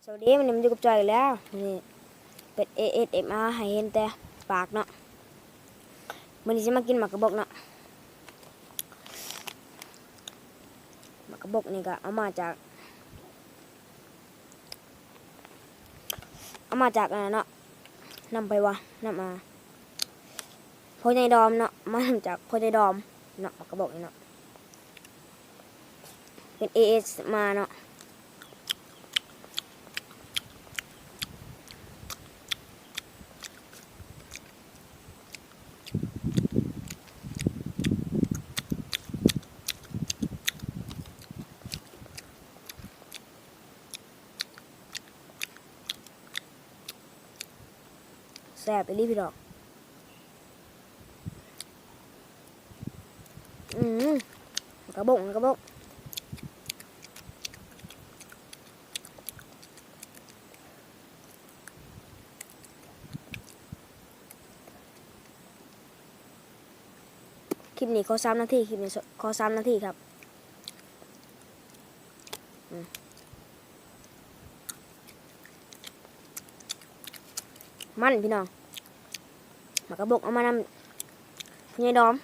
สวัสดีมันอยู่กับจอยอีกแล้วนี่เป็น ASMR ให้เห็นแต่ปากเนาะมันนี้จะมากินหมากกระบอกเนาะหมากกระบอกนี่ก็เอามาจากอะไรเนาะนำไปวะนำมาพ่อใหญ่ดอมเนาะมานำจากพ่อใหญ่ดอมเนาะหมากกระบอกนี่เนาะเป็น ASMR เนาะแซ่บไปรีพี่ดอกกระบอกคลิปนี้ขอ3 นาทีคลิปนี้ขอ3 นาทีครับมันพี่น้องหมากกระบอกเอามานำพี่ใหญ่ดอม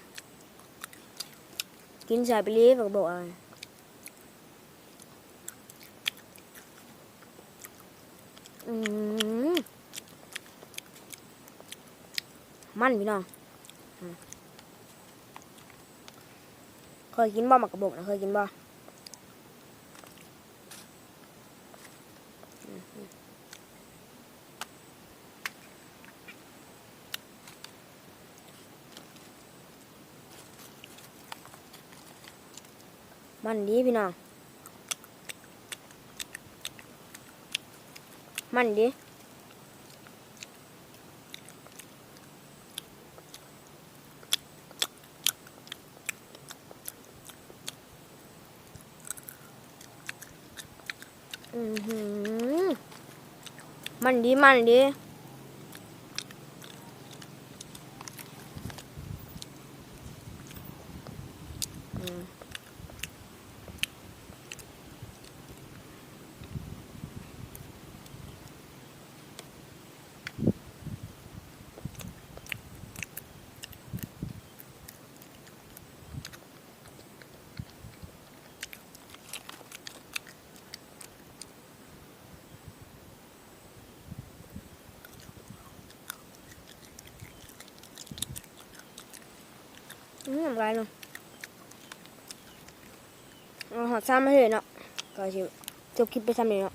กินใส่ไปรีหมากกระบอกอะไรมันพี่น้องเคยกินบ่หมากกระบอกนะเคยกินบ่มันดีพี่น้องมันดีมันดีอะไรเนาะหอดซ้ำไม่เห็นเนาะก็จะจบคลิปไปซ้ำเลยเนาะ